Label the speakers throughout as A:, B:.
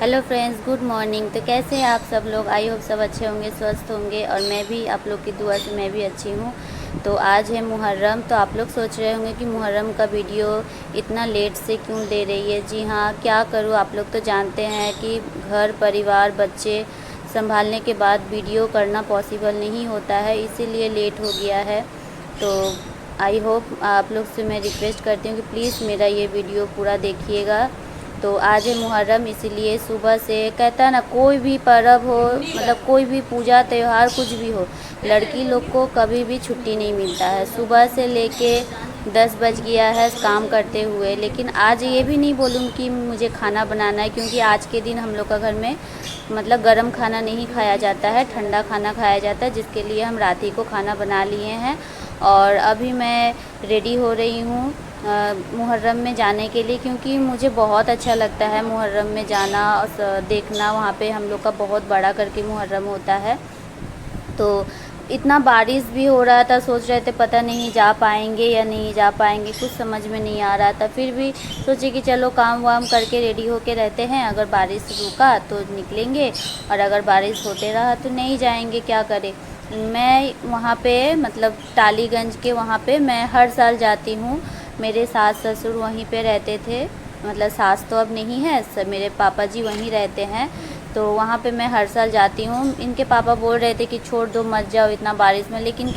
A: Hello friends, good morning. तो कैसे हैं आप सब लोग? आई होप सब अच्छे होंगे, स्वस्थ होंगे, और मैं भी आप लोग की दुआ से मैं भी अच्छी हूँ। तो आज है मुहर्रम। तो आप लोग सोच रहे होंगे कि मुहर्रम का वीडियो इतना लेट से क्यों दे रही है। जी हाँ, क्या करूँ, आप लोग तो जानते हैं कि घर परिवार बच्चे संभालने के बाद वीडियो करना पॉसिबल नहीं होता है, इसीलिए लेट हो गया है। तो आई होप आप लोग से मैं रिक्वेस्ट करती हूँ कि प्लीज़ मेरा ये वीडियो पूरा देखिएगा। तो आज है मुहर्रम, इसीलिए सुबह से कहता है ना, कोई भी पर्व हो, मतलब कोई भी पूजा त्यौहार कुछ भी हो, लड़की लोग को कभी भी छुट्टी नहीं मिलता है। सुबह से लेके 10 बज गया है काम करते हुए। लेकिन आज ये भी नहीं बोलूँगी कि मुझे खाना बनाना है, क्योंकि आज के दिन हम लोग का घर में मतलब गरम खाना नहीं खाया जाता है, ठंडा खाना खाया जाता है, जिसके लिए हम रात ही को खाना बना लिए हैं। और अभी मैं रेडी हो रही हूँ मुहर्रम में जाने के लिए, क्योंकि मुझे बहुत अच्छा लगता है मुहर्रम में जाना और देखना। वहाँ पे हम लोग का बहुत बड़ा करके मुहर्रम होता है। तो इतना बारिश भी हो रहा था, सोच रहे थे पता नहीं जा पाएंगे या नहीं जा पाएंगे, कुछ समझ में नहीं आ रहा था। फिर भी सोचे कि चलो काम वाम करके रेडी होके रहते हैं, अगर बारिश रुका तो निकलेंगे, और अगर बारिश होते रहा तो नहीं जाएंगे, क्या करें। मैं वहाँ पे मतलब टालीगंज के वहाँ पे मैं हर साल जाती हूँ। मेरे सास ससुर वहीं पे रहते थे, मतलब सास तो अब नहीं है, सब मेरे पापा जी वहीं रहते हैं। तो वहाँ पे मैं हर साल जाती हूँ। इनके पापा बोल रहे थे कि छोड़ दो, मत जाओ इतना बारिश में, लेकिन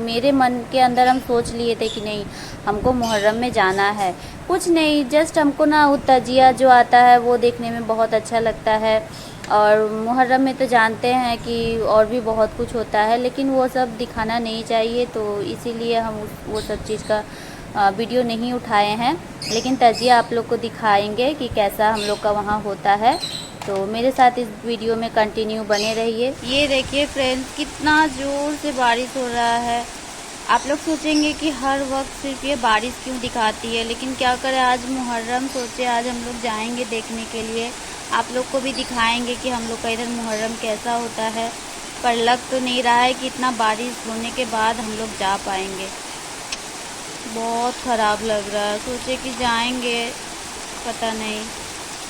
A: मेरे मन के अंदर हम सोच लिए थे कि नहीं, हमको मुहर्रम में जाना है। कुछ नहीं, जस्ट हमको ना वो तजिया जो आता है वो देखने में बहुत अच्छा लगता है। और मुहर्रम में तो जानते हैं कि और भी बहुत कुछ होता है, लेकिन वो सब दिखाना नहीं चाहिए, तो इसीलिए हम वो सब चीज़ का वीडियो नहीं उठाए हैं। लेकिन तजिया आप लोग को दिखाएंगे कि कैसा हम लोग का वहाँ होता है। तो मेरे साथ इस वीडियो में कंटिन्यू बने रहिए। ये देखिए फ्रेंड्स, कितना ज़ोर से बारिश हो रहा है। आप लोग सोचेंगे कि हर वक्त सिर्फ ये बारिश क्यों दिखाती है, लेकिन क्या करें, आज मुहर्रम, सोचे आज हम लोग जाएंगे देखने के लिए। आप लोग को भी दिखाएंगे कि हम लोग का इधर मुहर्रम कैसा होता है। पर लग तो नहीं रहा है कि इतना बारिश होने के बाद हम लोग जा पाएंगे। बहुत ख़राब लग रहा है, सोचे कि जाएंगे, पता नहीं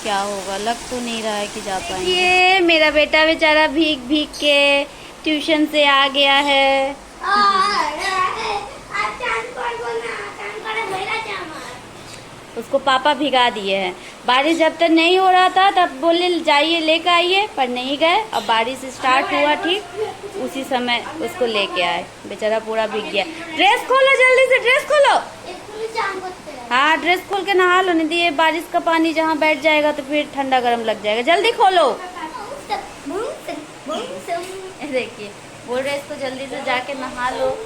A: क्या होगा। लग तो नहीं रहा है कि जा पाएंगे। ये मेरा बेटा बेचारा भीग भीग के ट्यूशन से आ गया है। उसको पापा भिगा दिए हैं। बारिश जब तक नहीं हो रहा था तब बोले जाइए लेकर आइए, पर नहीं गए। अब बारिश स्टार्ट हुआ ठीक उसी समय उसको लेके आए, बेचारा पूरा भीग गया। ड्रेस खोलो, जल्दी से ड्रेस खोलो। हाँ, ड्रेस खोल के नहा लो, नहीं तो ये बारिश का पानी जहाँ बैठ जाएगा तो फिर ठंडा गर्म लग जाएगा। जल्दी खोलो। देखिए, बोल रहे इसको जल्दी से जाके नहा लो।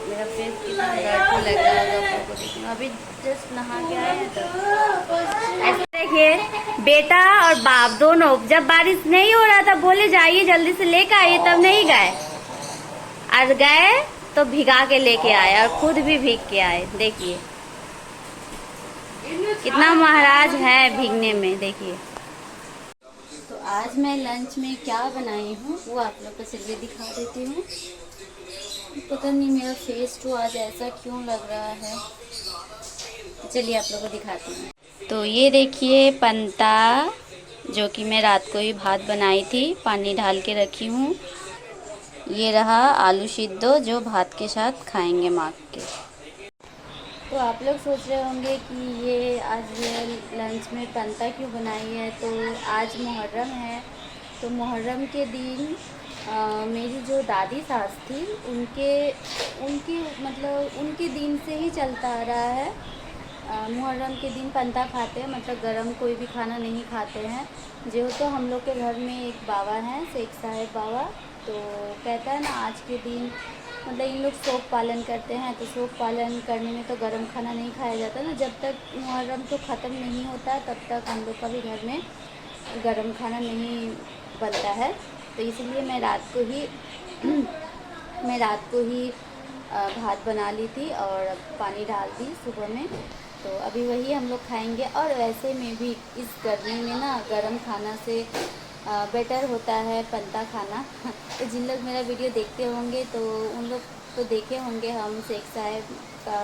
A: मेरा फेस कितना डर्टी लग रहा है आप लोगों को देखना। अभी जस्ट नहा के आए हैं तो ऐसे देखिए, बेटा और बाप दोनों जब बारिश नहीं हो रहा था बोले जाइए जल्दी से लेकर आइए, तब नहीं गए, और गए तो भिगा के लेके आए और खुद भी भीग के आए। देखिए कितना महाराज है भीगने में। देखिए, तो आज मैं लंच में क्या बनाई हूँ वो आप लोग को चलिए दिखा देती हूँ। पता नहीं मेरा फेस तो आज ऐसा क्यों लग रहा है, चलिए आप लोग को दिखाती हूँ। तो ये देखिए पंता, जो कि मैं रात को ही भात बनाई थी, पानी डाल के रखी हूँ। ये रहा आलू सिद्धो, जो भात के साथ खाएंगे माँ के। तो आप लोग सोच रहे होंगे कि ये आज ये लंच में पंता क्यों बनाई है। तो आज मुहर्रम है, तो मुहर्रम के दिन मेरी जो दादी सास थी उनकी मतलब उनके दिन से ही चलता आ रहा है। मुहर्रम के दिन पंता खाते हैं, मतलब गरम कोई भी खाना नहीं खाते हैं। जो तो हम लोग के घर में एक बाबा हैं, शेख साहेब बाबा, तो कहता है ना आज के दिन मतलब इन लोग शोक पालन करते हैं, तो शोक पालन करने में तो गरम खाना नहीं खाया जाता ना। जब तक मुहर्रम तो ख़त्म नहीं होता तब तक हम लोग का भी घर में गरम खाना नहीं बनता है। तो इसलिए मैं रात को ही भात बना ली थी और पानी डाल दी सुबह में। तो अभी वही हम लोग खाएंगे। और वैसे में भी इस गर्मी में ना गरम खाना से बेटर होता है पंता खाना। तो जिन लोग मेरा वीडियो देखते होंगे तो उन लोग तो देखे होंगे, हम शेख साहब का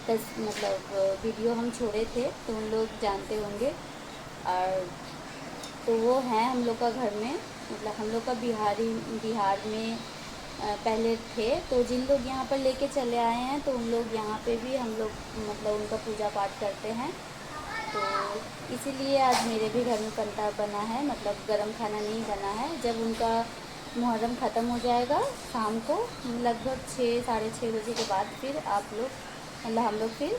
A: मतलब वीडियो हम छोड़े थे, तो उन लोग जानते होंगे। और तो वो हैं हम लोग का घर में, मतलब हम लोग का बिहार में पहले थे। तो जिन लोग यहाँ पर लेके चले आए हैं, तो उन लोग यहाँ पे भी हम लोग मतलब उनका पूजा पाठ करते हैं। तो इसीलिए आज मेरे भी घर में पंता बना है, मतलब गरम खाना नहीं बना है। जब उनका मुहर्रम ख़त्म हो जाएगा शाम को लगभग 6 साढ़े 6 बजे के बाद फिर आप लोग मतलब हम लोग फिर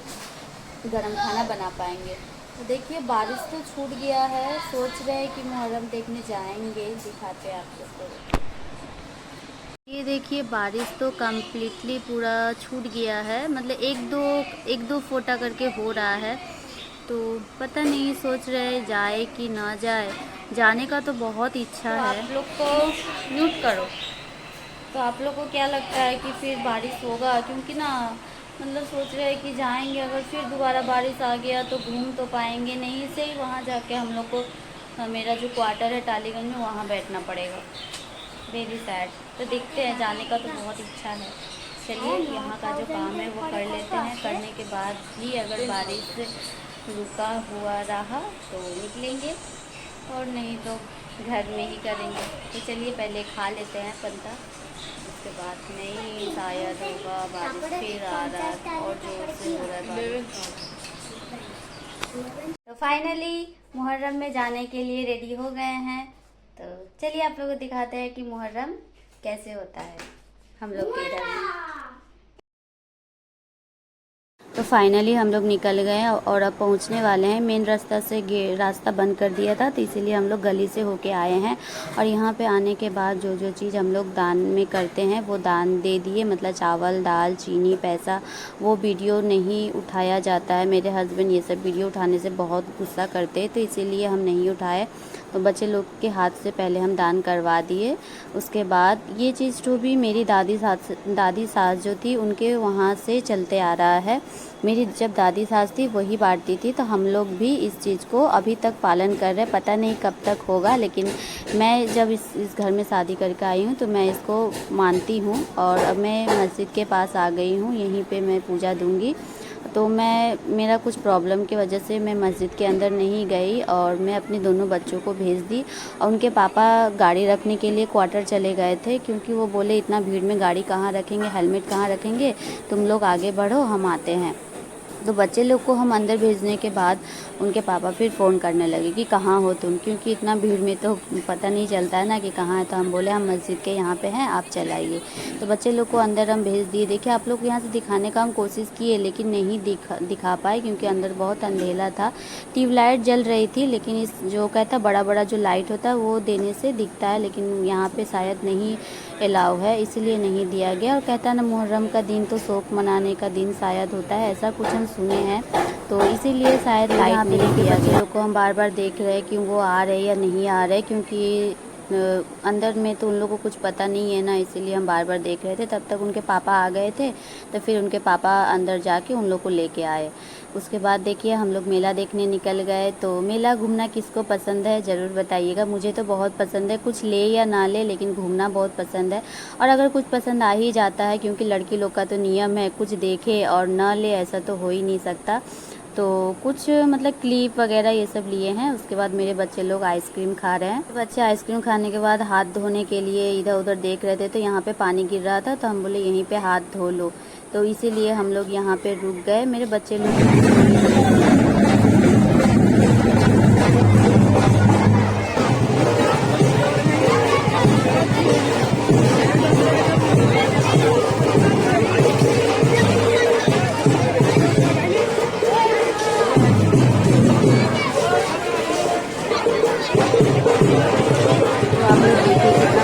A: गरम खाना बना पाएंगे। तो देखिए बारिश तो छूट गया है, सोच रहे हैं कि मुहर्रम देखने जाएंगे, दिखाते हैं आप लोग को। ये देखिए बारिश तो कम्प्लीटली पूरा छूट गया है, मतलब एक दो फोटा करके हो रहा है। तो पता नहीं, सोच रहे जाए कि ना जाए। जाने का तो बहुत इच्छा है। आप लोग को म्यूट करो। तो आप लोग को क्या लगता है कि फिर बारिश होगा? क्योंकि ना मतलब सोच रहे हैं कि जाएंगे, अगर फिर दोबारा बारिश आ गया तो घूम तो पाएंगे नहीं, से ही वहाँ जाके हम लोग को मेरा जो क्वार्टर है टालीगंज में वहाँ बैठना पड़ेगा। Very sad. तो देखते हैं, जाने का तो बहुत इच्छा है। चलिए यहाँ का जो काम है वो कर लेते हैं, करने के बाद भी अगर बारिश रुका हुआ रहा तो निकलेंगे, और नहीं तो घर में ही करेंगे। तो चलिए पहले खा लेते हैं पंता, उसके बाद नहीं शायद होगा बारिश फिर आ रहा है और जोर से हो रहा है बारिश। तो फाइनली मुहर्रम में जाने के लिए रेडी हो गए हैं। तो चलिए आप लोगों को दिखाते हैं कि मुहर्रम कैसे होता है हम लोग के इधर में। तो फाइनली हम लोग निकल गए और अब पहुंचने वाले हैं। मेन रास्ता से रास्ता बंद कर दिया था, तो इसीलिए हम लोग गली से होके आए हैं। और यहाँ पे आने के बाद जो जो चीज़ हम लोग दान में करते हैं वो दान दे दिए, मतलब चावल दाल चीनी पैसा। वो वीडियो नहीं उठाया जाता है, मेरे हस्बैंड ये सब वीडियो उठाने से बहुत गुस्सा करते हैं, तो इसीलिए हम नहीं उठाए। तो बच्चे लोग के हाथ से पहले हम दान करवा दिए। उसके बाद ये चीज़ जो भी मेरी दादी सास जो थी उनके वहाँ से चलते आ रहा है। मेरी जब दादी सास थी वही बांटती थी, तो हम लोग भी इस चीज़ को अभी तक पालन कर रहे हैं। पता नहीं कब तक होगा, लेकिन मैं जब इस घर में शादी करके आई हूँ तो मैं इसको मानती हूँ। और अब मैं मस्जिद के पास आ गई हूँ, यहीं पे मैं पूजा दूँगी। तो मेरा कुछ प्रॉब्लम की वजह से मैं मस्जिद के अंदर नहीं गई, और मैं अपने दोनों बच्चों को भेज दी। और उनके पापा गाड़ी रखने के लिए क्वार्टर चले गए थे, क्योंकि वो बोले इतना भीड़ में गाड़ी कहाँ रखेंगे, हेलमेट कहाँ रखेंगे, तुम लोग आगे बढ़ो हम आते हैं। तो बच्चे लोग को हम अंदर भेजने के बाद उनके पापा फिर फ़ोन करने लगे कि कहाँ हो तुम, क्योंकि इतना भीड़ में तो पता नहीं चलता है ना कि कहाँ है। तो हम बोले हम मस्जिद के यहाँ पे हैं, आप चल आइए। तो बच्चे लोग को अंदर हम भेज दिए। देखिए आप लोग को यहाँ से दिखाने का हम कोशिश किए, लेकिन नहीं दिखा पाए, क्योंकि अंदर बहुत अंधेरा था। ट्यूबलाइट जल रही थी, लेकिन इस जो कहता बड़ा बड़ा जो लाइट होता है वो देने से दिखता है, लेकिन यहाँ पर शायद नहीं अलाउ है, इसलिए नहीं दिया गया। और कहता है ना मुहर्रम का दिन तो शोक मनाने का दिन शायद होता है, ऐसा कुछ हम सुने हैं, तो इसीलिए शायद लाइट नहीं दिया। बच्चे लोग को हम बार बार देख रहे हैं कि वो आ रहे या नहीं आ रहे, क्योंकि अंदर में तो उन लोगों को कुछ पता नहीं है ना, इसीलिए हम बार बार देख रहे थे। तब तक उनके पापा आ गए थे, तो फिर उनके पापा अंदर जाके उन लोग को लेके आए। उसके बाद देखिए हम लोग मेला देखने निकल गए। तो मेला घूमना किसको पसंद है ज़रूर बताइएगा। मुझे तो बहुत पसंद है, कुछ ले या ना ले लेकिन घूमना बहुत पसंद है। और अगर कुछ पसंद आ ही जाता है, क्योंकि लड़की लोग का तो नियम है कुछ देखे और ना ले, ऐसा तो हो ही नहीं सकता। तो कुछ मतलब क्लिप वगैरह ये सब लिए हैं। उसके बाद मेरे बच्चे लोग आइसक्रीम खा रहे हैं। बच्चे आइसक्रीम खाने के बाद हाथ धोने के लिए इधर उधर देख रहे थे, तो यहाँ पे पानी गिर रहा था, तो हम बोले यहीं पे हाथ धो लो, तो इसीलिए हम लोग यहाँ पे रुक गए। मेरे बच्चे लोग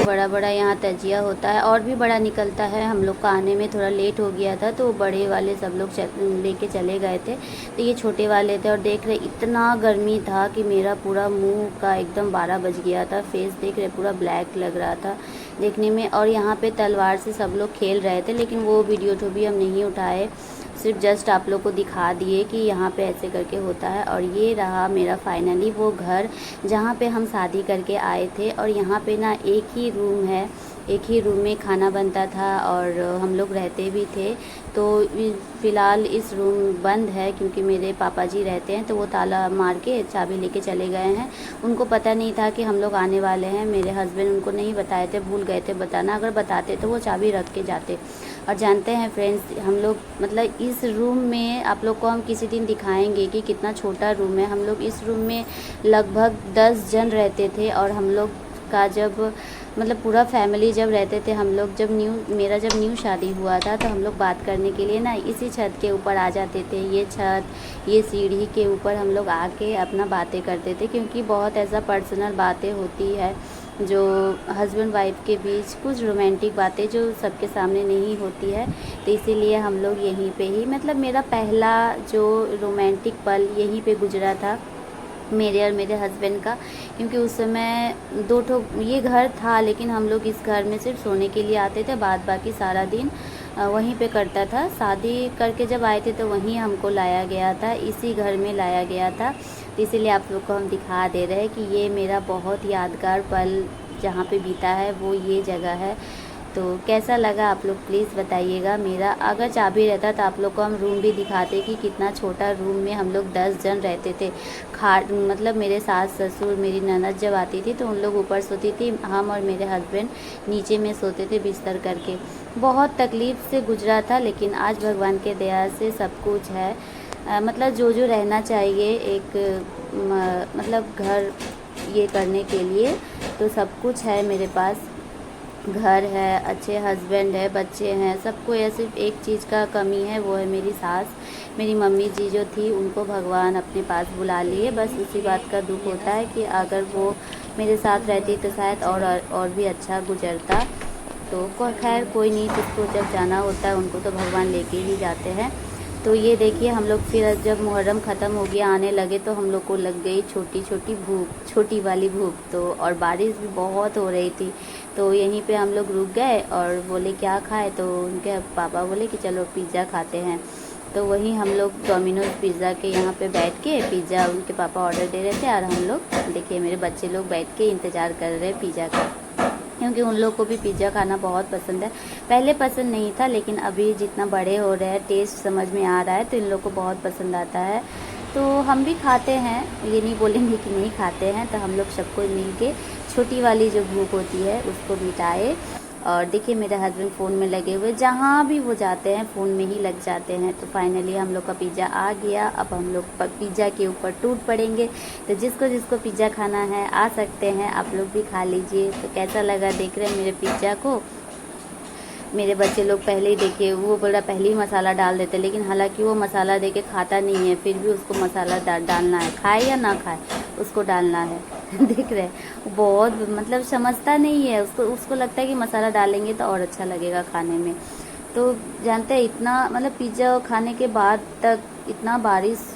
A: बड़ा बड़ा यहाँ तजिया होता है, और भी बड़ा निकलता है। हम लोग का आने में थोड़ा लेट हो गया था, तो बड़े वाले सब लोग लेके चले गए थे, तो ये छोटे वाले थे। और देख रहे इतना गर्मी था कि मेरा पूरा मुंह का एकदम 12 बज गया था। फेस देख रहे पूरा ब्लैक लग रहा था देखने में। और यहाँ पे तलवार से सब लोग खेल रहे थे, लेकिन वो वीडियो तो भी हम नहीं उठाए, सिर्फ जस्ट आप लोग को दिखा दिए कि यहाँ पे ऐसे करके होता है। और ये रहा मेरा फाइनली वो घर जहाँ पे हम शादी करके आए थे। और यहाँ पे ना एक ही रूम है, एक ही रूम में खाना बनता था और हम लोग रहते भी थे। तो फ़िलहाल इस रूम बंद है क्योंकि मेरे पापा जी रहते हैं, तो वो ताला मार के चाबी लेके चले गए हैं। उनको पता नहीं था कि हम लोग आने वाले हैं, मेरे हस्बैंड उनको नहीं बताए थे, भूल गए थे बताना। अगर बताते तो वो चाबी रख के जाते। और जानते हैं फ्रेंड्स, हम लोग मतलब इस रूम में आप लोग को हम किसी दिन दिखाएंगे कि कितना छोटा रूम है। हम लोग इस रूम में लगभग 10 जन रहते थे और हम लोग का जब मतलब पूरा फैमिली जब रहते थे, हम लोग जब मेरा जब न्यू शादी हुआ था तो हम लोग बात करने के लिए ना इसी छत के ऊपर आ जाते थे। ये छत, ये सीढ़ी के ऊपर हम लोग आके अपना बातें करते थे, क्योंकि बहुत ऐसा पर्सनल बातें होती है जो हस्बैंड वाइफ के बीच, कुछ रोमांटिक बातें जो सबके सामने नहीं होती है। तो इसीलिए हम लोग यहीं पे ही, मतलब मेरा पहला जो रोमांटिक पल यहीं पे गुजरा था, मेरे और मेरे हस्बैंड का। क्योंकि उस समय 2 ठो ये घर था, लेकिन हम लोग इस घर में सिर्फ सोने के लिए आते थे, बाद बाकी सारा दिन वहीं पे करता था। शादी करके जब आए थे तो वहीं हमको लाया गया था, इसी घर में लाया गया था। तो इसीलिए आप लोग को हम दिखा दे रहे हैं कि ये मेरा बहुत यादगार पल जहाँ पे बीता है वो ये जगह है। तो कैसा लगा आप लोग प्लीज़ बताइएगा। मेरा अगर चाबी रहता तो आप लोग को हम रूम भी दिखाते कि कितना छोटा रूम में हम लोग 10 जन रहते थे। मतलब मेरे सास ससुर, मेरी ननद जब आती थी तो उन लोग ऊपर सोती थी, हम और मेरे हस्बैंड नीचे में सोते थे बिस्तर करके। बहुत तकलीफ़ से गुजरा था, लेकिन आज भगवान के दया से सब कुछ है। मतलब जो जो रहना चाहिए एक मतलब घर ये करने के लिए, तो सब कुछ है मेरे पास। घर है, अच्छे हस्बैंड है, बच्चे हैं, सबको। या सिर्फ एक चीज़ का कमी है, वो है मेरी सास। मेरी मम्मी जी जो थी उनको भगवान अपने पास बुला लिए। बस उसी बात का दुख होता है कि अगर वो मेरे साथ रहती तो शायद और भी अच्छा गुजरता। तो खैर कोई नहीं, जिसको जब जाना होता है उनको तो भगवान लेके ही जाते हैं। तो ये देखिए हम लोग फिर जब मुहर्रम ख़त्म हो गया, आने लगे, तो हम लोग को लग गई छोटी छोटी भूख, छोटी वाली भूख। तो और बारिश भी बहुत हो रही थी, तो यहीं पे हम लोग रुक गए और बोले क्या खाए, तो उनके पापा बोले कि चलो पिज़्ज़ा खाते हैं। तो वहीं हम लोग डोमिनोज पिज़्ज़ा के यहाँ पे बैठ के पिज़्ज़ा उनके पापा ऑर्डर दे रहे थे, और हम लोग देखिए मेरे बच्चे लोग बैठ के इंतज़ार कर रहे हैं पिज़्ज़ा का, क्योंकि उन लोग को भी पिज़्ज़ा खाना बहुत पसंद है। पहले पसंद नहीं था, लेकिन अभी जितना बड़े हो रहे हैं, टेस्ट समझ में आ रहा है, तो इन लोग को बहुत पसंद आता है। तो हम भी खाते हैं, ये नहीं बोलेंगे कि नहीं खाते हैं। तो हम लोग सबको मिल के छोटी वाली जो भूख होती है उसको मिटाए। और देखिए मेरे हस्बैंड फ़ोन में लगे हुए, जहाँ भी वो जाते हैं फ़ोन में ही लग जाते हैं। तो फाइनली हम लोग का पिज़्ज़ा आ गया। अब हम लोग पिज़्ज़ा के ऊपर टूट पड़ेंगे। तो जिसको जिसको पिज़्ज़ा खाना है आ सकते हैं, आप लोग भी खा लीजिए। तो कैसा लगा देख रहे हैं मेरे पिज़्ज़ा को। मेरे बच्चे लोग पहले ही देखिए, वो बोल रहा पहले ही मसाला डाल देते, लेकिन हालांकि वो मसाला देके खाता नहीं है, फिर भी उसको मसाला डालना है, खाए या ना खाए उसको डालना है। देख रहे हैं, बहुत मतलब समझता नहीं है, उसको लगता है कि मसाला डालेंगे तो और अच्छा लगेगा खाने में। तो जानते हैं इतना मतलब पिज़्ज़ा खाने के बाद तक इतना बारिश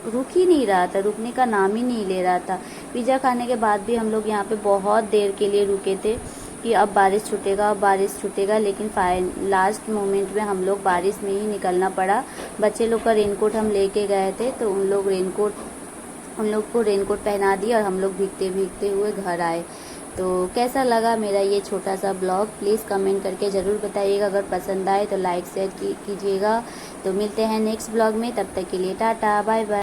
A: रुक ही नहीं रहा था, रुकने का नाम ही नहीं ले रहा था। पिज़्ज़ा खाने के बाद भी हम लोग यहाँ पे बहुत देर के लिए रुके थे कि अब बारिश छूटेगा, अब बारिश छूटेगा, लेकिन लास्ट मोमेंट में हम लोग बारिश में ही निकलना पड़ा। बच्चे लोग का रेनकोट हम लेके गए थे, तो उन लोग को रेनकोट पहना दिया और हम लोग भीगते भीगते हुए घर आए। तो कैसा लगा मेरा ये छोटा सा ब्लॉग, प्लीज़ कमेंट करके ज़रूर बताइएगा। अगर पसंद आए तो लाइक शेयर कीजिएगा। तो मिलते हैं नेक्स्ट ब्लॉग में, तब तक के लिए टाटा बाय बाय।